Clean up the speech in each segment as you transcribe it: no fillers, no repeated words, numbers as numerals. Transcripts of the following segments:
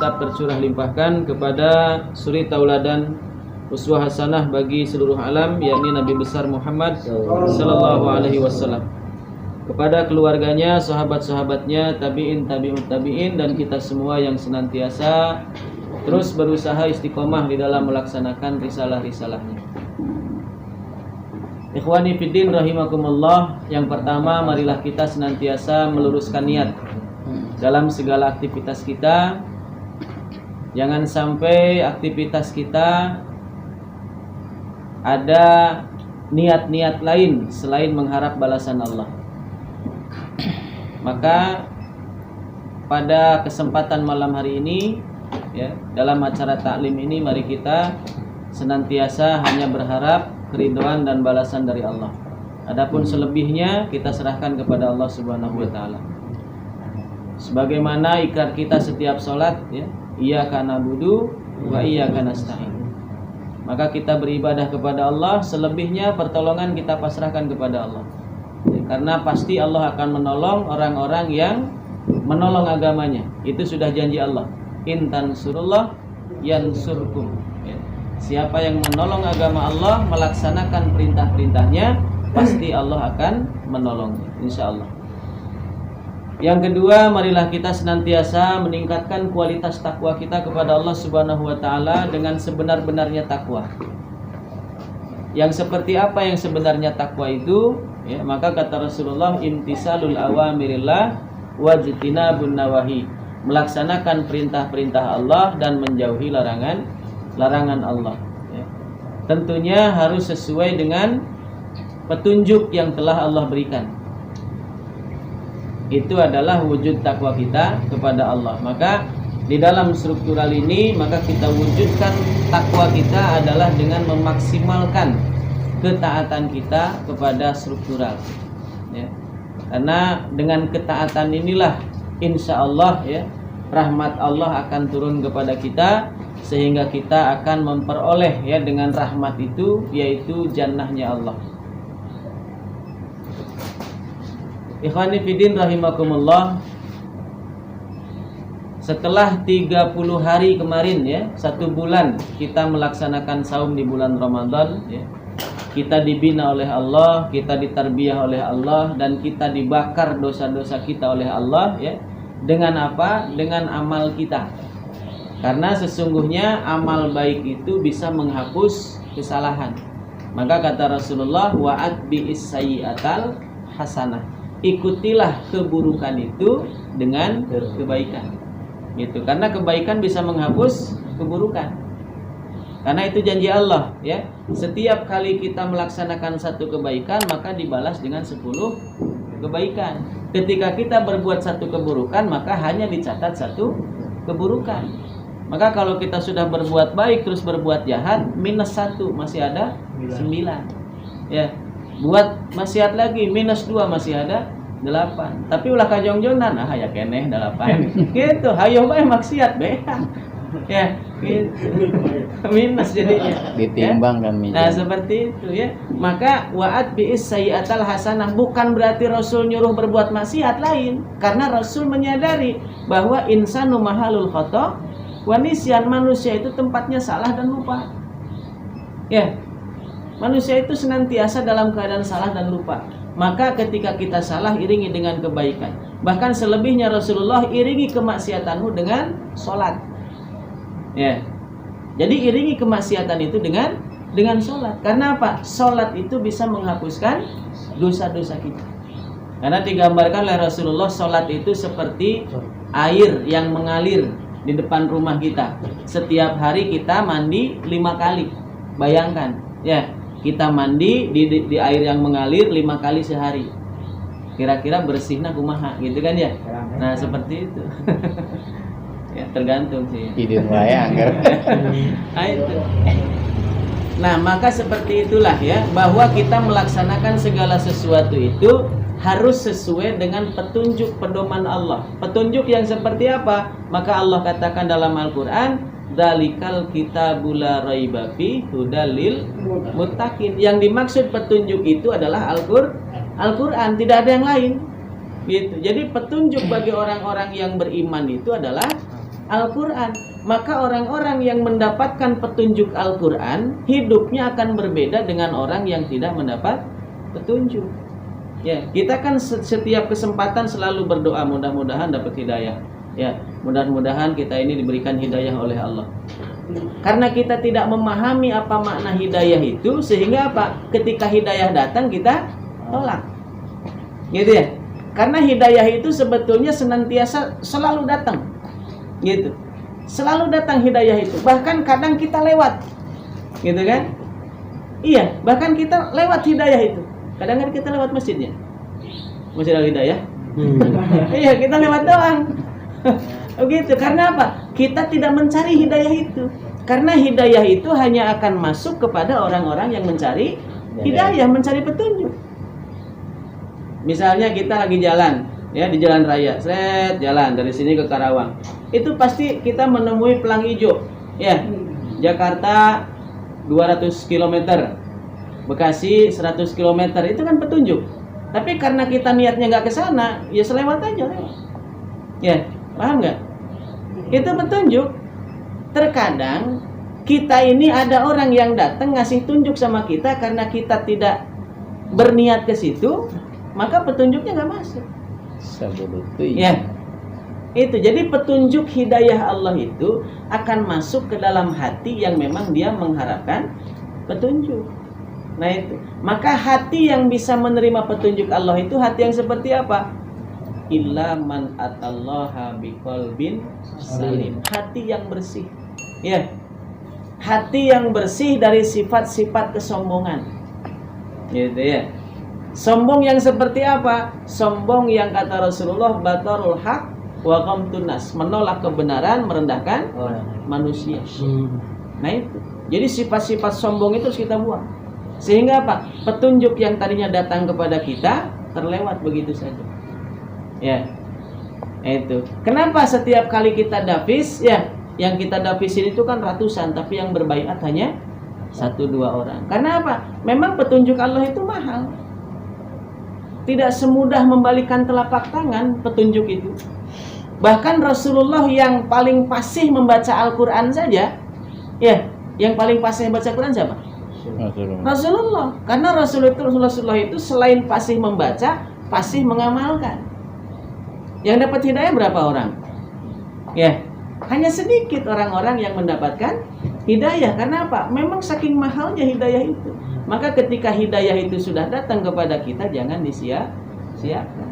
tetap tercurah limpahkan kepada suri tauladan uswah hasanah bagi seluruh alam, yakni Nabi besar Muhammad sallallahu alaihi wasallam, kepada keluarganya, sahabat-sahabatnya, tabi'in, tabi'ut tabi'in, dan kita semua yang senantiasa terus berusaha istiqomah di dalam melaksanakan risalah-risalahnya. Ikhwani fiddin rahimakumullah, yang pertama marilah kita senantiasa meluruskan niat dalam segala aktivitas kita. Jangan sampai aktivitas kita ada niat-niat lain selain mengharap balasan Allah. Maka pada kesempatan malam hari ini, ya, dalam acara taklim ini, mari kita senantiasa hanya berharap keridhaan dan balasan dari Allah. Adapun selebihnya kita serahkan kepada Allah Subhanahu wa taala. Sebagaimana ikrar kita setiap salat, ya, iyyaka na'budu wa iyyaka nasta'in. Maka kita beribadah kepada Allah, selebihnya pertolongan kita pasrahkan kepada Allah. Ya, karena pasti Allah akan menolong orang-orang yang menolong agamanya. Itu sudah janji Allah. In tansurullah yansurkum. Ya. Siapa yang menolong agama Allah, melaksanakan perintah-perintahnya, pasti Allah akan menolongnya, insyaallah. Yang kedua, marilah kita senantiasa meningkatkan kualitas takwa kita kepada Allah Subhanahu wa taala dengan sebenar-benarnya takwa. Yang seperti apa yang sebenarnya takwa itu? Ya, maka kata Rasulullah, imtisalul awamirillah wajtinabun nawahi, melaksanakan perintah-perintah Allah dan menjauhi larangan Allah. Ya. Tentunya harus sesuai dengan petunjuk yang telah Allah berikan. Itu adalah wujud takwa kita kepada Allah. Maka di dalam struktural ini, maka kita wujudkan takwa kita adalah dengan memaksimalkan ketaatan kita kepada struktural, ya. Karena dengan ketaatan inilah insya Allah, ya, rahmat Allah akan turun kepada kita, sehingga kita akan memperoleh, ya, dengan rahmat itu, yaitu jannahnya Allah. Ikhwani fiddin rahimakumullah, setelah 30 hari kemarin, ya, 1 bulan kita melaksanakan saum di bulan Ramadan, ya, kita dibina oleh Allah, kita ditarbiyah oleh Allah, dan kita dibakar dosa-dosa kita oleh Allah, ya. Dengan apa? Dengan amal kita. Karena sesungguhnya amal baik itu bisa menghapus kesalahan. Maka kata Rasulullah, wa'at bi'is sayyi'atal hasanah. Ikutilah keburukan itu dengan kebaikan. Gitu. Karena kebaikan bisa menghapus keburukan. Karena itu janji Allah, ya. Setiap kali kita melaksanakan satu kebaikan, maka dibalas dengan 10 kebaikan. Ketika kita berbuat satu keburukan, maka hanya dicatat 1 keburukan. Maka kalau kita sudah berbuat baik terus berbuat jahat, minus 1, masih ada 9. Ya. Buat maksiat lagi, minus 2, masih ada 8. Tapi ulah kajong-jonan, ya keneh 8. Gitu, hayo bae maksiat be. Ya, gitu. Minus jadinya. Ditimbang, ya? Dan minus. Nah, seperti itu, ya. Maka wa'at bi'is sayyi'atal hasanah, bukan berarti Rasul nyuruh berbuat maksiat lain, karena Rasul menyadari bahwa insanu mahalul khata wa nisyan, manusia itu tempatnya salah dan lupa. Ya. Manusia itu senantiasa dalam keadaan salah dan lupa. Maka ketika kita salah, iringi dengan kebaikan. Bahkan selebihnya Rasulullah iringi kemaksiatanmu dengan sholat. Ya. Jadi iringi kemaksiatan itu dengan sholat. Karena apa? Sholat itu bisa menghapuskan dosa-dosa kita. Karena digambarkan oleh Rasulullah, sholat itu seperti air yang mengalir di depan rumah kita. Setiap hari kita mandi 5 kali. Bayangkan, ya, kita mandi di air yang mengalir 5 kali sehari. Kira-kira bersihna kumaha, gitu kan ya? Nah, seperti itu. Ya, tergantung sih. Idun wae anggar. Nah, itu. Nah, maka seperti itulah, ya, bahwa kita melaksanakan segala sesuatu itu harus sesuai dengan petunjuk pedoman Allah. Petunjuk yang seperti apa? Maka Allah katakan dalam Al-Qur'an, dzalikal kitabul la raiba fi hudal lil muttaqin. Yang dimaksud petunjuk itu adalah Al-Qur'an, tidak ada yang lain. Gitu. Jadi petunjuk bagi orang-orang yang beriman itu adalah Al-Quran. Maka orang-orang yang mendapatkan petunjuk Al-Quran, hidupnya akan berbeda dengan orang yang tidak mendapat petunjuk. Ya, kita kan setiap kesempatan selalu berdoa mudah-mudahan dapat hidayah. Ya, mudah-mudahan kita ini diberikan hidayah oleh Allah. Karena kita tidak memahami apa makna hidayah itu, sehingga apa? Ketika hidayah datang kita tolak. Gitu ya. Karena hidayah itu sebetulnya senantiasa selalu datang. Gitu. Selalu datang hidayah itu. Bahkan kadang kita lewat. Gitu kan? Iya, bahkan kita lewat hidayah itu. Kadang-kadang kita lewat masjidnya. Masjid Al-Hidayah. Iya, kita lewat doang. Begitu. Karena apa? Kita tidak mencari hidayah itu. Karena hidayah itu hanya akan masuk kepada orang-orang yang mencari hidayah, mencari petunjuk. Misalnya kita lagi jalan, ya, di jalan raya, jalan dari sini ke Karawang. Itu pasti kita menemui pelang hijau. Ya, Jakarta 200 km, Bekasi 100 km, itu kan petunjuk. Tapi karena kita niatnya nggak ke sana, ya selewat aja. Ya, paham nggak? Itu petunjuk. Terkadang kita ini ada orang yang datang ngasih tunjuk sama kita karena kita tidak berniat ke situ, maka petunjuknya nggak masuk. Ya, itu. Jadi petunjuk hidayah Allah itu akan masuk ke dalam hati yang memang dia mengharapkan petunjuk. Nah itu. Maka hati yang bisa menerima petunjuk Allah itu hati yang seperti apa? Illa man atallaha biqalbin salim. Hati yang bersih. Ya. Hati yang bersih dari sifat-sifat kesombongan. Gitu ya. Sombong yang seperti apa? Sombong yang kata Rasulullah batarul haq wa qamtun nas, menolak kebenaran, merendahkan manusia. Nah itu. Jadi sifat-sifat sombong itu harus kita buang. Sehingga apa? Petunjuk yang tadinya datang kepada kita terlewat begitu saja. Ya. Itu. Kenapa setiap kali kita dafis, ya, yang kita dafisin itu kan ratusan, tapi yang berbaiat hanya 1-2 orang. Karena apa? Memang petunjuk Allah itu mahal. Tidak semudah membalikan telapak tangan petunjuk itu. Bahkan Rasulullah yang paling fasih membaca Al-Quran saja, ya, yang paling fasih membaca Al-Quran siapa? Rasulullah. Karena Rasulullah itu selain fasih membaca, fasih mengamalkan. Yang dapat hidayah berapa orang? Ya, hanya sedikit orang-orang yang mendapatkan hidayah. Karena apa? Memang saking mahalnya hidayah itu. Maka ketika hidayah itu sudah datang kepada kita, jangan disia-siakan.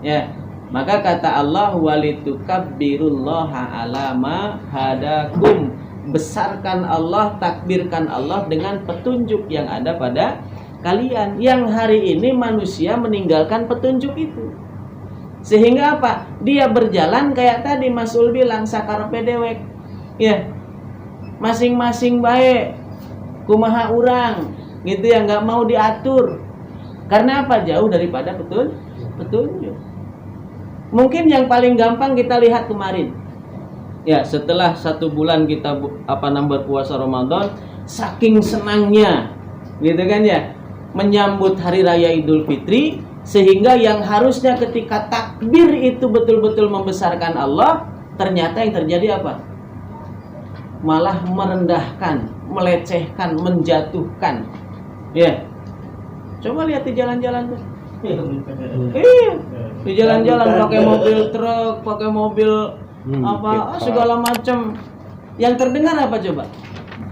Ya, maka kata Allah, walitukabbirullaha ala ma hadakum. Besarkan Allah, takbirkan Allah dengan petunjuk yang ada pada kalian. Yang hari ini manusia meninggalkan petunjuk itu. Sehingga apa? Dia berjalan kayak tadi Mas Ul bilang, sakar pedewek. Ya, masing-masing baik, kumaha urang, gitu ya, nggak mau diatur. Karena apa? Jauh daripada petunjuk. Mungkin yang paling gampang kita lihat kemarin. Ya, setelah 1 bulan kita berpuasa Ramadan, saking senangnya, gitu kan ya, menyambut hari raya Idul Fitri, sehingga yang harusnya ketika takbir itu betul-betul membesarkan Allah, ternyata yang terjadi apa? Malah merendahkan, melecehkan, menjatuhkan. Ya, coba lihat di jalan-jalan tuh. Di jalan-jalan pakai mobil truk, pakai mobil segala macam. Yang terdengar apa coba?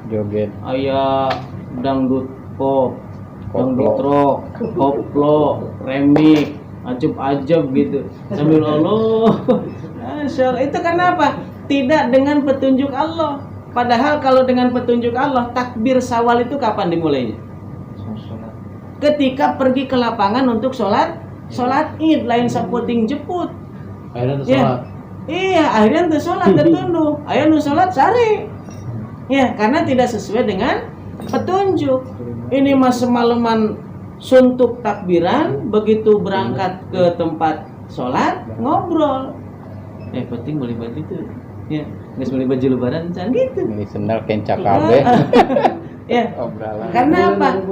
Joget. Ayah dangdut pop, dangdut rock, koplo, remix, ajab-ajab gitu. Sambil Allah. Itu karena apa? Tidak dengan petunjuk Allah. Padahal kalau dengan petunjuk Allah, takbir Syawal itu kapan dimulainya? Ketika pergi ke lapangan untuk sholat Id, lain saputing jeput. Akhirnya sholat. Iya, akhirnya sholat tertunduh. Ayo sholat sare. Ya, karena tidak sesuai dengan petunjuk. Ini mas semalaman suntuk takbiran, begitu berangkat ke tempat sholat ngobrol. Penting beli baju itu. Ya, nggak beli baju lebaran jangan gitu. Ini sendal kencak kabeh. Ya, karena apa?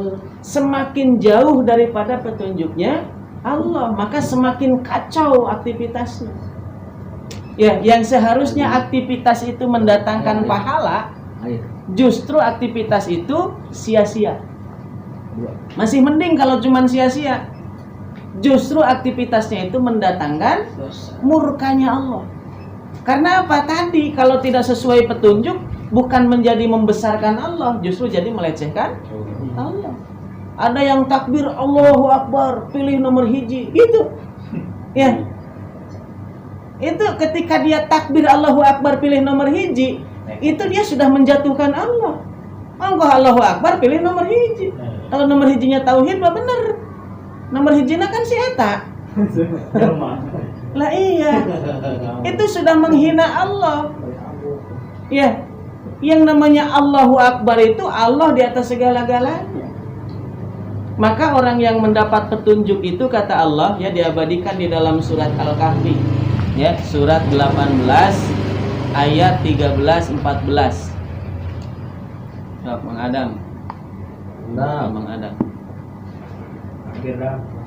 Semakin jauh daripada petunjuknya Allah, maka semakin kacau aktivitasnya. Ya, yang seharusnya aktivitas itu mendatangkan pahala, justru aktivitas itu sia-sia. Masih mending kalau cuman sia-sia. Justru aktivitasnya itu mendatangkan murkanya Allah. Karena apa? Tadi kalau tidak sesuai petunjuk, bukan menjadi membesarkan Allah, justru jadi melecehkan Allah. Ada yang takbir Allahu Akbar, pilih nomor hiji, gitu. Ya. Itu ketika dia takbir Allahu Akbar pilih nomor hiji, itu dia sudah menjatuhkan Allah. Monggo Allahu Akbar pilih nomor hiji. Kalau nomor hijinya tauhid mah bener. Nomor hijinya kan si eta. Lah iya. Itu sudah menghina Allah. Ya. Yang namanya Allahu Akbar itu Allah di atas segala-galanya. Maka orang yang mendapat petunjuk itu kata Allah ya diabadikan di dalam surat Al-Kahfi. Ya, surat 18 ayat 13-14. Mang Adam. Mang Adam.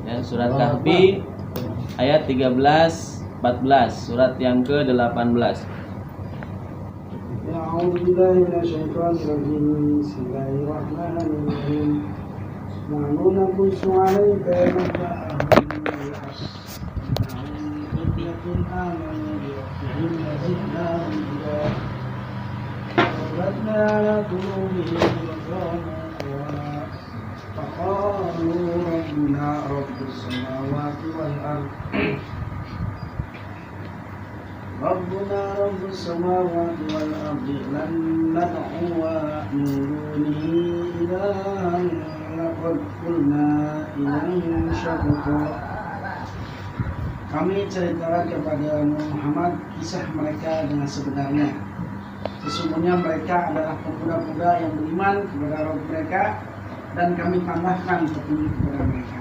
Ya, surat Kahfi ayat 13-14, surat yang ke-18. A'udzubillahi minasyaitonirrajim. Bismillahirrahmanirrahim. Nahnu naqussu 'alaika ربنا على قلوبهم فقالوا ربنا رب السماوات والأرض ربنا رب السماوات والأرض لن ندعو من دونه إلها لقد قلنا إذا شططا. Kami ceritakan kepada Muhammad kisah mereka dengan sebenarnya. Sesungguhnya mereka adalah pemuda-pemuda yang beriman kepada Rabb mereka, dan kami tambahkan petunjuk kepada mereka.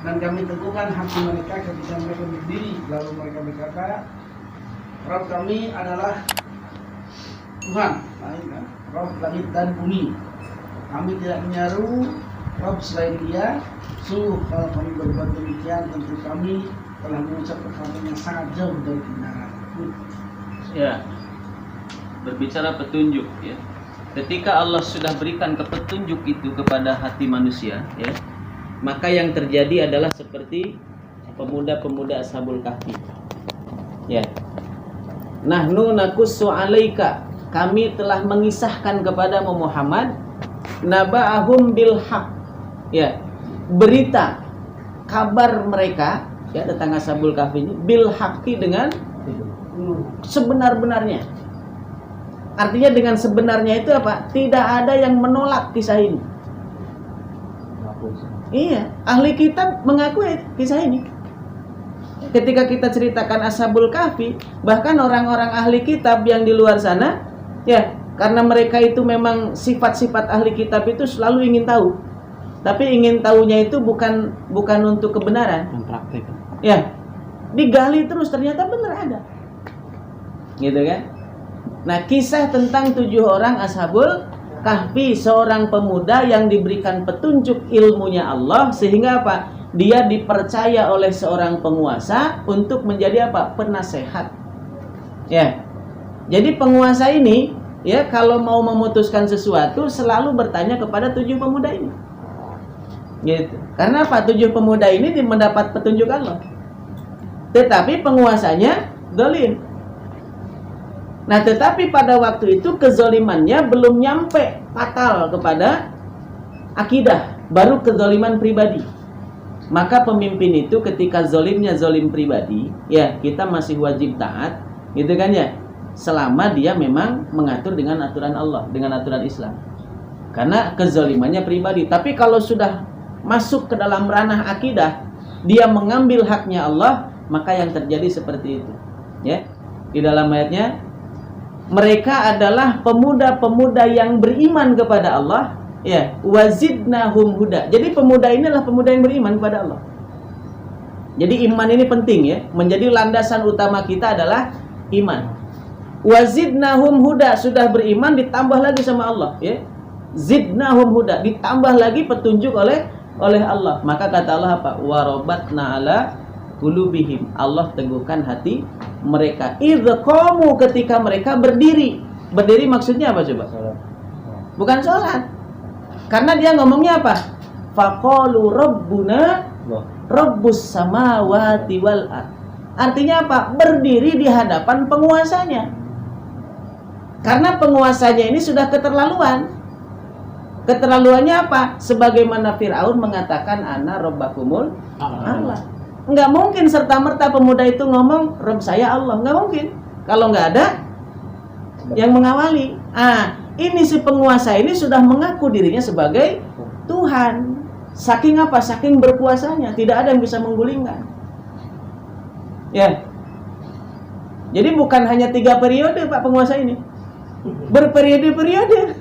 Dan kami teguhkan hati mereka ketika mereka berdiri, lalu mereka berkata, Rabb kami adalah Tuhan, Rabb langit dan bumi. Kami tidak menyeru Rabb selain Dia. Sungguh kalau kami berbuat demikian, tentu kami telah mengucap perkara yang sangat jauh dari kebenaran. Ya, berbicara petunjuk ya. Ketika Allah sudah berikan petunjuk itu kepada hati manusia ya, maka yang terjadi adalah seperti pemuda-pemuda Ashabul Kahfi. Ya. Nahnu naqussu 'alaika, kami telah mengisahkan kepadamu Muhammad naba'ahum bil haq. Ya. Berita kabar mereka ya tentang Ashabul Kahfi ini bil haqqi dengan sebenar-benarnya. Artinya dengan sebenarnya itu apa? Tidak ada yang menolak kisah ini. Iya, ahli kitab mengakui kisah ini. Ketika kita ceritakan Ashabul Kahfi, bahkan orang-orang ahli kitab yang di luar sana, ya, karena mereka itu memang sifat-sifat ahli kitab itu selalu ingin tahu. Tapi ingin tahunya itu bukan untuk kebenaran. Yang praktik. Ya, digali terus ternyata benar ada. Gitu kan? Nah, kisah tentang 7 orang Ashabul Kahfi, seorang pemuda yang diberikan petunjuk ilmunya Allah sehingga apa? Dia dipercaya oleh seorang penguasa untuk menjadi apa? Penasehat. Ya. Jadi penguasa ini ya kalau mau memutuskan sesuatu selalu bertanya kepada 7 pemuda ini. Gitu. Karena apa? 7 pemuda ini mendapat petunjuk Allah. Tetapi penguasanya zalim. Nah, tetapi pada waktu itu kezalimannya belum nyampe fatal kepada akidah, baru kezaliman pribadi. Maka pemimpin itu ketika zalimnya zalim pribadi, ya kita masih wajib taat, gitu kan ya? Selama dia memang mengatur dengan aturan Allah, dengan aturan Islam. Karena kezalimannya pribadi. Tapi kalau sudah masuk ke dalam ranah akidah, dia mengambil haknya Allah, maka yang terjadi seperti itu. Ya. Di dalam ayatnya, mereka adalah pemuda-pemuda yang beriman kepada Allah, ya, wazidnahum huda. Jadi pemuda ini adalah pemuda yang beriman kepada Allah. Jadi iman ini penting ya, menjadi landasan utama kita adalah iman. Wazidnahum huda, sudah beriman ditambah lagi sama Allah, ya. Zidnahum huda, ditambah lagi petunjuk oleh Allah. Maka kata Allah apa? Warobatna ala qulubihim. Allah teguhkan hati mereka. Idz qamu, ketika mereka berdiri. Berdiri maksudnya apa coba? Bukan sholat. Karena dia ngomongnya apa? Faqalu rabbuna rabbus samawati wal ard. Artinya apa? Berdiri di hadapan penguasanya. Karena penguasanya ini sudah keterlaluan. Keterlaluannya apa? Sebagaimana Fir'aun mengatakan ana rabbakumul Allah. Enggak mungkin serta-merta pemuda itu ngomong Rabb saya Allah. Enggak mungkin. Kalau enggak ada yang mengawali. Ini si penguasa ini sudah mengaku dirinya sebagai Tuhan. Saking apa? Saking berkuasanya, tidak ada yang bisa menggulingkan. Ya. Jadi bukan hanya 3 periode Pak penguasa ini. Berperiode-periode.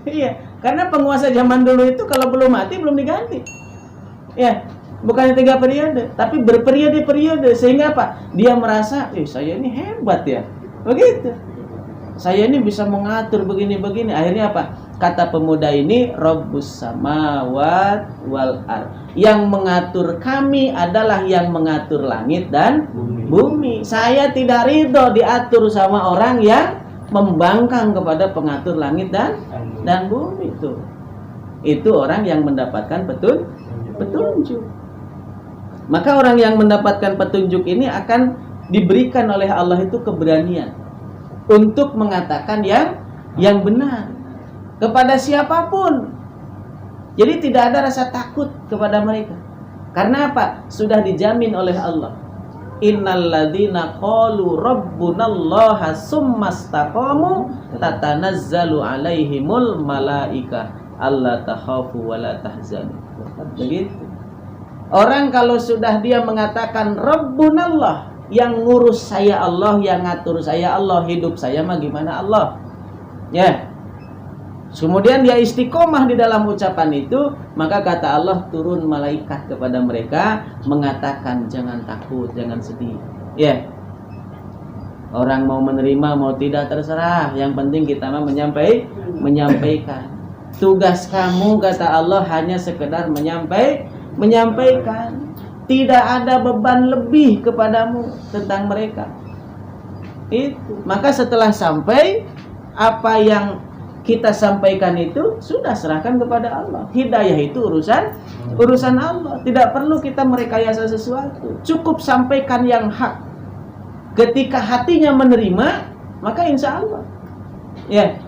Iya, karena penguasa zaman dulu itu kalau belum mati belum diganti. Ya, bukan 3 periode, tapi berperiode-periode. Sehingga apa? Dia merasa, saya ini hebat ya. Begitu. Saya ini bisa mengatur begini-begini. Akhirnya apa? Kata pemuda ini, Rabbus samawat wal ard. Yang mengatur kami adalah yang mengatur langit dan bumi. Saya tidak ridho diatur sama orang yang membangkang kepada pengatur langit dan bumi itu. Itu orang yang mendapatkan petunjuk. Maka orang yang mendapatkan petunjuk ini akan diberikan oleh Allah itu keberanian untuk mengatakan yang benar kepada siapapun. Jadi tidak ada rasa takut kepada mereka. Karena apa? Sudah dijamin oleh Allah. Innal ladzina qalu rabbunallaha summastaqamu tatanazzalu alaihimul malaika alla takhafu wala tahzanu. Begitu. Orang kalau sudah dia mengatakan Rabbunallah, yang ngurus saya Allah, yang ngatur saya Allah, hidup saya mah gimana Allah. Ya. Kemudian dia istiqomah di dalam ucapan itu, maka kata Allah turun malaikat kepada mereka mengatakan jangan takut, jangan sedih. Ya. Orang mau menerima mau tidak terserah, yang penting kita mah menyampaikan. Tugas kamu kata Allah hanya sekedar menyampaikan. Tidak ada beban lebih kepadamu tentang mereka. Itu. Maka setelah sampai apa yang kita sampaikan itu sudah serahkan kepada Allah. Hidayah itu urusan Allah. Tidak perlu kita merekayasa sesuatu. Cukup sampaikan yang hak. Ketika hatinya menerima, maka insya Allah. Ya.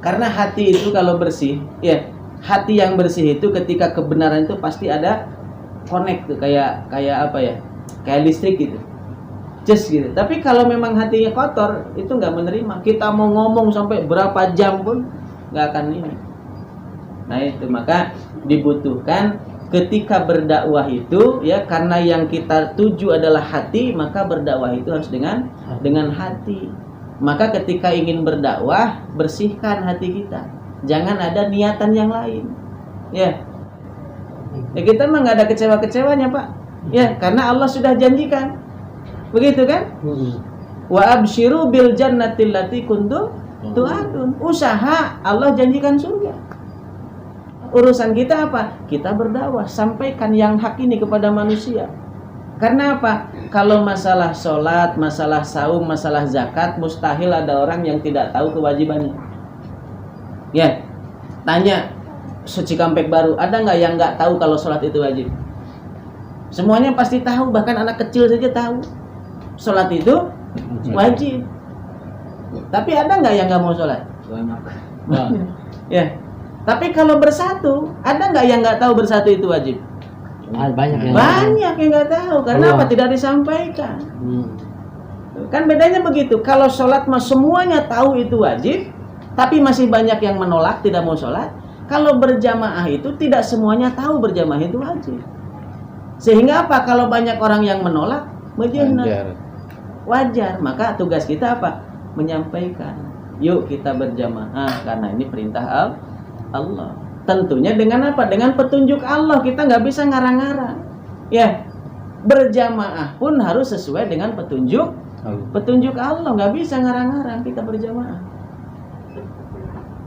Karena hati itu kalau bersih, ya, hati yang bersih itu ketika kebenaran itu pasti ada connect tuh, kayak apa ya? Kayak listrik gitu. Just gitu. Tapi kalau memang hatinya kotor, itu nggak menerima. Kita mau ngomong sampai berapa jam pun nggak akan ini. Nah itu, maka dibutuhkan ketika berdakwah itu, ya, karena yang kita tuju adalah hati, maka berdakwah itu harus dengan hati. Maka ketika ingin berdakwah, bersihkan hati kita. Jangan ada niatan yang lain. Ya. Kita mah nggak ada kecewa-kecewanya, Pak. Ya, karena Allah sudah janjikan. Begitu kan? Wa absyiru bil jannati allati kuntum tu'adun. Usaha Allah janjikan surga. Urusan kita apa? Kita berdakwah, sampaikan yang hak ini kepada manusia. Karena apa? Kalau masalah sholat, masalah saum, masalah zakat, mustahil ada orang yang tidak tahu kewajibannya. Ya, tanya Cikampek Baru, ada nggak yang nggak tahu kalau sholat itu wajib? Semuanya pasti tahu, bahkan anak kecil saja tahu. Sholat itu wajib. Tapi ada nggak yang nggak mau sholat? Ya. Tapi kalau bersatu, ada nggak yang nggak tahu bersatu itu wajib? Banyak yang nggak tahu. Karena apa? Tidak disampaikan. Kan bedanya begitu. Kalau sholat mah semuanya tahu itu wajib, tapi masih banyak yang menolak, tidak mau sholat. Kalau berjamaah itu tidak semuanya tahu berjamaah itu wajib. Sehingga apa? Kalau banyak orang yang menolak, wajar. Maka tugas kita apa? Menyampaikan. Yuk kita berjamaah karena ini perintah Allah. Tentunya dengan apa? Dengan petunjuk Allah. Kita nggak bisa ngarang-ngarang. Ya, berjamaah pun harus sesuai dengan petunjuk Allah. Nggak bisa ngarang-ngarang kita berjamaah.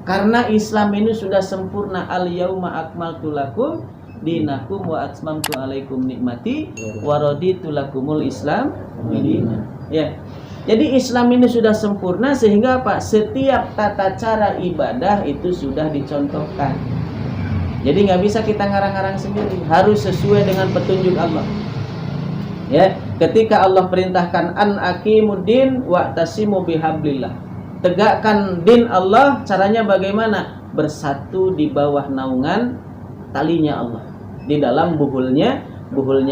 Karena Islam ini sudah sempurna. Al yauma akmaltu lakum dinakum wa atmamtu alaikum nikmati wa raditu lakumul Islam dinan. Ya. Jadi Islam ini sudah sempurna sehingga apa? Setiap tata cara ibadah itu sudah dicontohkan. Jadi nggak bisa kita ngarang-ngarang sendiri, harus sesuai dengan petunjuk Allah. Ya, ketika Allah perintahkan an aqimuddin wa'tasimu bihablillah. Tegakkan din Allah, caranya bagaimana? Bersatu di bawah naungan talinya Allah, di dalam buhulnya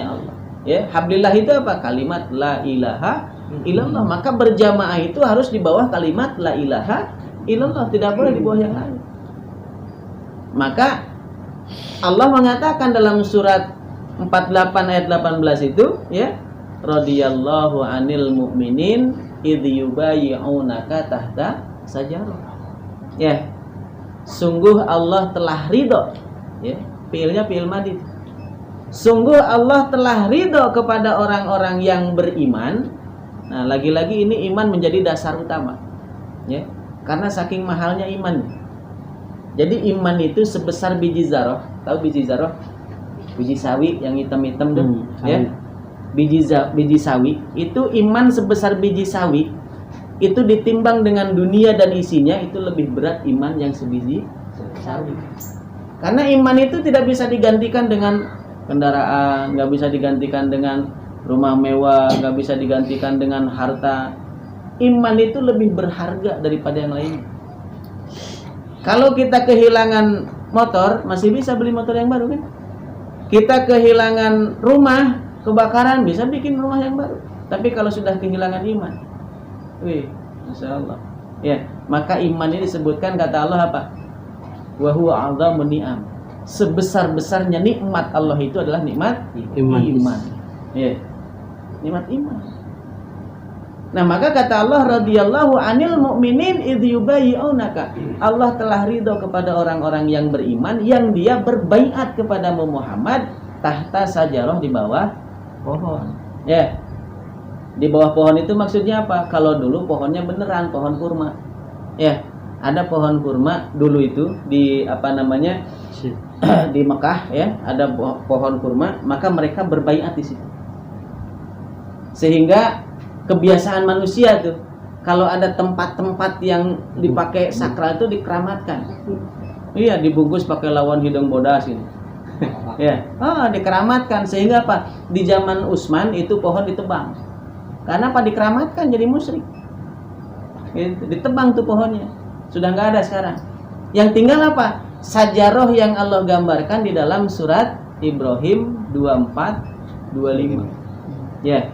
Allah. Ya, hablillah itu apa? Kalimat la ilaha illallah. Maka berjamaah itu harus di bawah kalimat la ilaha illallah, tidak boleh di bawah yang lain. Maka Allah mengatakan dalam surat 48 ayat 18 itu, ya, radhiyallahu anil mu'minin idh yubayyi'unaka tahta sajarah. Ya. Sungguh Allah telah ridho, ya, fiilnya fiil madhi. Sungguh Allah telah ridho kepada orang-orang yang beriman. Nah, lagi-lagi ini iman menjadi dasar utama, ya, karena saking mahalnya iman. Jadi iman itu sebesar biji zarah. Tahu biji zarah? Biji sawi yang hitam-hitam tuh, ya. Biji sawi itu, iman sebesar biji sawi itu ditimbang dengan dunia dan isinya, itu lebih berat iman yang sebiji sawi. Karena iman itu tidak bisa digantikan dengan kendaraan, nggak bisa digantikan dengan rumah mewah, nggak bisa digantikan dengan harta. Iman itu lebih berharga daripada yang lain. Kalau kita kehilangan motor, masih bisa beli motor yang baru kan? Kita kehilangan rumah, kebakaran, bisa bikin rumah yang baru. Tapi kalau sudah kehilangan iman, wih, Masya Allah. Ya, maka iman ini disebutkan kata Allah apa? Wa huwa a'dhamun ni'am. Sebesar-besarnya nikmat Allah itu adalah nikmat iman. Ya. Nikmat iman. Nah, maka kata Allah radhiyallahu anil mu'minin idh yubayyi'unaka. Allah telah ridho kepada orang-orang yang beriman yang dia berbaiat kepada Muhammad tahta sajarah, di bawah pohon. Ya. Di bawah pohon itu maksudnya apa? Kalau dulu pohonnya beneran pohon kurma. Ya, ada pohon kurma dulu itu di di Mekah, ya, ada pohon kurma, maka mereka berbaiat di situ. Sehingga kebiasaan manusia tuh, kalau ada tempat-tempat yang dipakai sakral itu dikeramatkan. Iya, dibungkus pakai lawan hidung bodas ini. Ya, dikeramatkan sehingga apa? Di zaman Utsman itu pohon ditebang. Karena apa? Dikeramatkan jadi musyrik. Ditebang tuh pohonnya. Sudah nggak ada sekarang. Yang tinggal apa? Sajarah yang Allah gambarkan di dalam surat Ibrahim 24-25. Ya.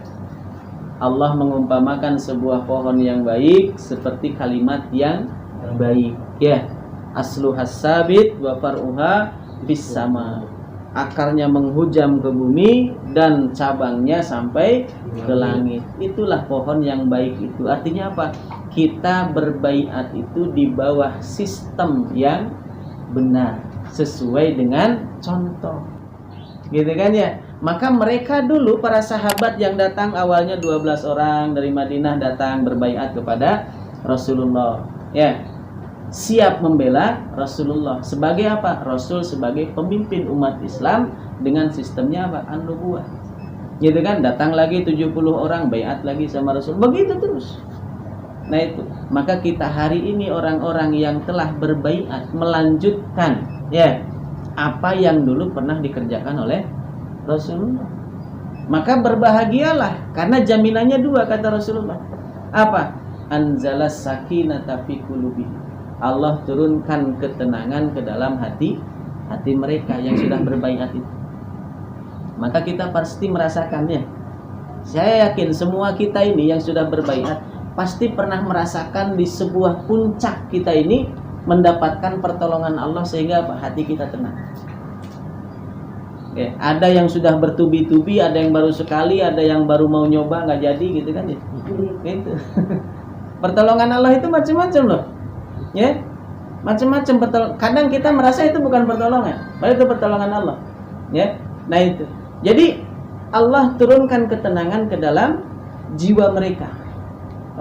Allah mengumpamakan sebuah pohon yang baik seperti kalimat yang baik, ya. Asluhas sabit wa far'uha bis sama. Akarnya menghujam ke bumi dan cabangnya sampai ke langit. Itulah pohon yang baik itu. Artinya apa? Kita berbaiat itu di bawah sistem yang benar, sesuai dengan contoh. Gitu kan ya? Maka mereka dulu, para sahabat yang datang awalnya 12 orang dari Madinah datang berbaiat kepada Rasulullah, ya, siap membela Rasulullah sebagai apa? Rasul sebagai pemimpin umat Islam dengan sistemnya apa? An-nubuwah. Gitu kan? Datang lagi 70 orang baiat lagi sama Rasul. Begitu terus. Nah itu, maka kita hari ini orang-orang yang telah berbaiat melanjutkan, ya, apa yang dulu pernah dikerjakan oleh Rasulullah. Maka berbahagialah karena jaminannya dua, kata Rasulullah. Apa? Anzalas sakinata fi qulubihim. Allah turunkan ketenangan ke dalam hati mereka yang sudah berbaiat itu. Maka kita pasti merasakannya. Saya yakin semua kita ini yang sudah berbaiat pasti pernah merasakan di sebuah puncak kita ini mendapatkan pertolongan Allah sehingga apa? Hati kita tenang. Oke, ada yang sudah bertubi-tubi, ada yang baru sekali, ada yang baru mau nyoba nggak jadi, gitu kan ya? Gitu. Pertolongan Allah itu macam-macam loh, ya, macam-macam. Kadang kita merasa itu bukan pertolongan, padahal itu pertolongan Allah, ya. Nah itu. Jadi Allah turunkan ketenangan ke dalam jiwa mereka,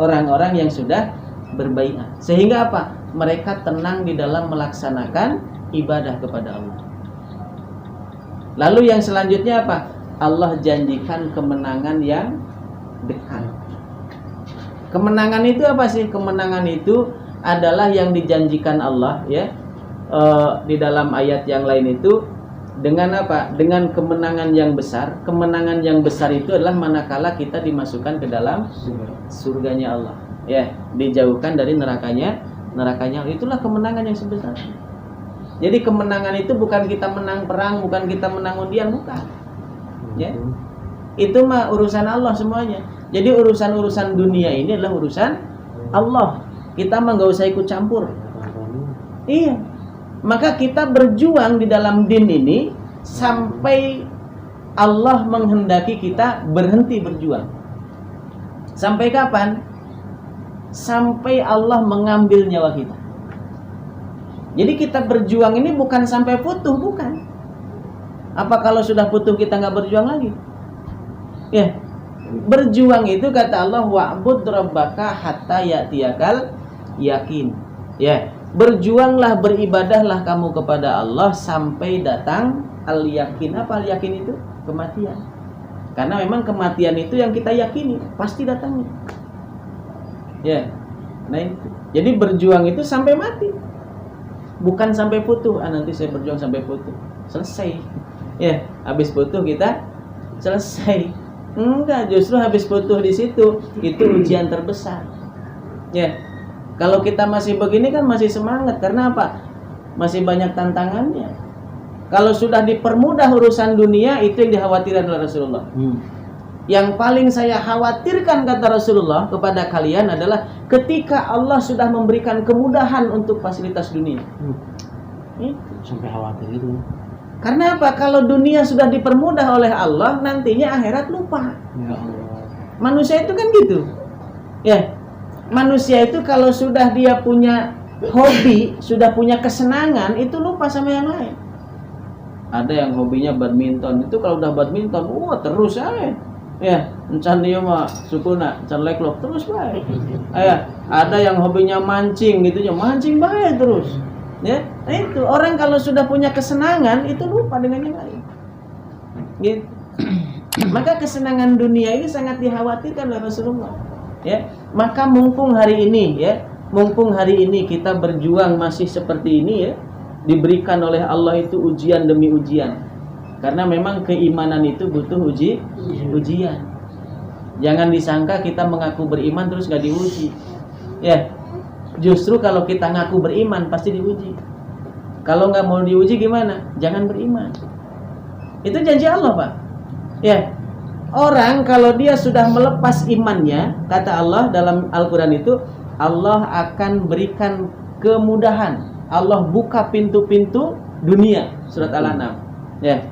orang-orang yang sudah berbaiat, sehingga apa? Mereka tenang di dalam melaksanakan ibadah kepada Allah. Lalu yang selanjutnya apa? Allah janjikan kemenangan yang dekat. Kemenangan itu apa sih? Kemenangan itu adalah yang dijanjikan Allah ya. Di dalam ayat yang lain itu dengan apa? Dengan kemenangan yang besar. Kemenangan yang besar itu adalah manakala kita dimasukkan ke dalam surganya Allah. Ya, dijauhkan dari nerakanya. Itulah kemenangan yang sebesar. Jadi kemenangan itu bukan kita menang perang, bukan kita menang undian, bukan. Ya. Itu mah urusan Allah semuanya. Jadi urusan-urusan dunia ini adalah urusan Allah. Kita mah nggak usah ikut campur. Iya. Maka kita berjuang di dalam din ini sampai Allah menghendaki kita berhenti berjuang. Sampai kapan? Sampai Allah mengambil nyawa kita. Jadi kita berjuang ini bukan sampai putuh, bukan. Apa kalau sudah putuh kita nggak berjuang lagi? Ya, berjuang itu kata Allah wa'bud rabbaka hatta ya'tiyakal yakin. Ya, berjuanglah, beribadahlah kamu kepada Allah sampai datang al-yakin. Apa al-yakin itu? Kematian. Karena memang kematian itu yang kita yakini pasti datangnya. Ya, nah itu. Jadi berjuang itu sampai mati. Bukan sampai putuh, nanti saya berjuang sampai putuh. Selesai. Ya, habis putuh kita selesai. Enggak, justru habis putuh di situ itu ujian terbesar. Ya. Kalau kita masih begini kan masih semangat karena apa? Masih banyak tantangannya. Kalau sudah dipermudah urusan dunia itu yang dikhawatirkan oleh Rasulullah. Yang paling saya khawatirkan kata Rasulullah kepada kalian adalah ketika Allah sudah memberikan kemudahan untuk fasilitas dunia. Sampai khawatir itu. Karena apa? Kalau dunia sudah dipermudah oleh Allah, nantinya akhirat lupa. Ya Allah. Manusia itu kan gitu. Ya. Manusia itu kalau sudah dia punya hobi, sudah punya kesenangan, itu lupa sama yang lain. Ada yang hobinya badminton, itu kalau udah badminton, terus aja. Ya, encan dia mah sukuna, encan leklok terus baik. Ada yang hobinya mancing gitu, mancing baik terus. Ya, nah itu orang kalau sudah punya kesenangan itu lupa dengan yang lain. Gitu. Maka kesenangan dunia ini sangat dikhawatirkan oleh Rasulullah. Ya, maka mumpung hari ini kita berjuang masih seperti ini ya, diberikan oleh Allah itu ujian demi ujian. Karena memang keimanan itu butuh ujian. Jangan disangka kita mengaku beriman terus gak diuji. Ya, justru kalau kita ngaku beriman pasti diuji. Kalau nggak mau diuji gimana? Jangan beriman. Itu janji Allah, Pak. Ya, orang kalau dia sudah melepas imannya, kata Allah dalam Al-Quran itu, Allah akan berikan kemudahan. Allah buka pintu-pintu dunia. Surat Al-An'am. Ya.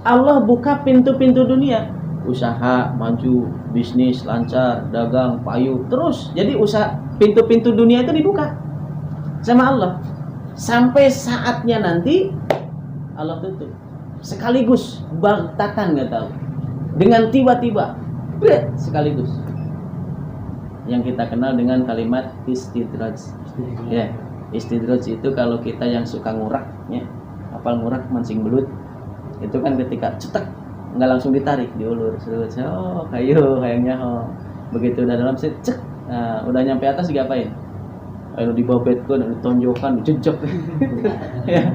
Allah buka pintu-pintu dunia, usaha maju, bisnis lancar, dagang payu terus. Jadi usaha pintu-pintu dunia itu dibuka sama Allah sampai saatnya nanti Allah tutup sekaligus bagtatan, nggak tahu dengan tiba-tiba sekaligus. Yang kita kenal dengan kalimat istidraj. Ya, istidraj itu kalau kita yang suka ngurak, ya, hafal ngurak mancing belut. Itu kan ketika cetek nggak langsung ditarik, diulur, kayaknya begitu udah dalam cek, nah, udah nyampe atas digapain? Ayo dibawa bedkan, ditonjokkan, dijejek. Ya.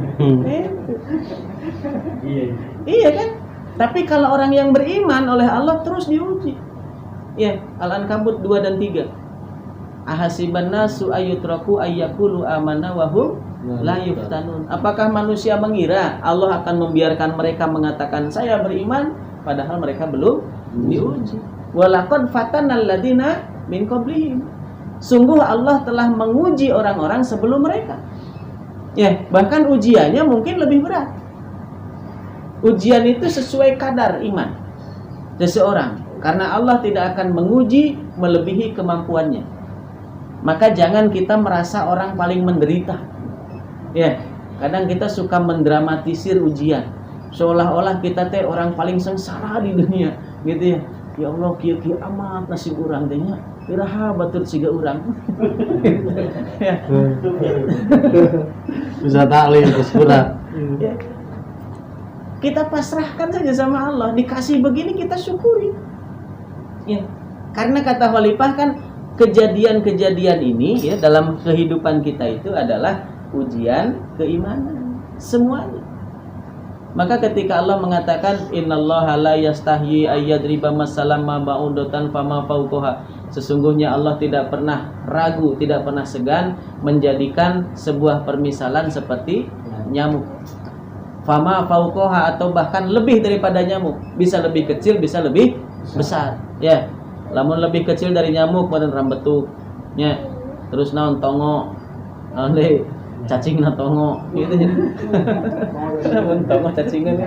Iya kan? Tapi kalau orang yang beriman oleh Allah terus diuji. Ya, Al-Ankabut 2 dan 3. Ahasiban nasu ayyutraku ayyakulu amanna wa hum la yuftanun. Apakah manusia mengira Allah akan membiarkan mereka mengatakan saya beriman padahal mereka belum diuji? Walaqad fatannal ladina min qablihim. Sungguh Allah telah menguji orang-orang sebelum mereka. Ya, bahkan ujiannya mungkin lebih berat. Ujian itu sesuai kadar iman seseorang, karena Allah tidak akan menguji melebihi kemampuannya. Maka jangan kita merasa orang paling menderita. Ya, kadang kita suka mendramatisir ujian, seolah-olah kita teh orang paling sengsara di dunia, gitu ya. Ya Allah, kieu-kieu amat nasib urang teh nya. Iraha batur siga urang. Ya. Bisa taklim terus kurang. Ya. kita pasrahkan saja sama Allah. Dikasih begini kita syukuri. Ya. Karena kata Khalifah kan kejadian-kejadian ini ya dalam kehidupan kita itu adalah ujian keimanan semuanya. Maka ketika Allah mengatakan innallaha la yastahyi ayyadriba masalam ma ba'udatan fama fawqaha, sesungguhnya Allah tidak pernah ragu, tidak pernah segan menjadikan sebuah permisalan seperti nyamuk. Fama fawqaha, atau bahkan lebih daripada nyamuk, bisa lebih kecil, bisa lebih besar. Ya, lamun lebih kecil dari nyamuk badan rambetuk, ya. Terus naon tongo, naon cacing na tongo, gitu ya. Namun tongo cacingan,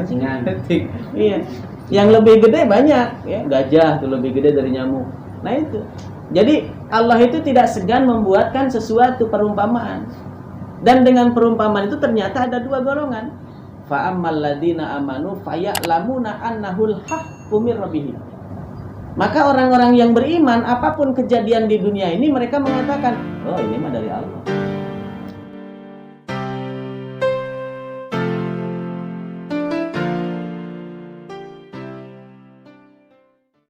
iya. Yang lebih gede banyak, ya. Gajah tuh lebih gede dari nyamuk. Nah itu. Jadi Allah itu tidak segan membuatkan sesuatu perumpamaan. Dan dengan perumpamaan itu ternyata ada dua golongan. Fa ammal ladina amanu faya'lamuna annahul haqqu mir rabbihim. Maka orang-orang yang beriman, apapun kejadian di dunia ini mereka mengatakan, oh ini mah dari Allah.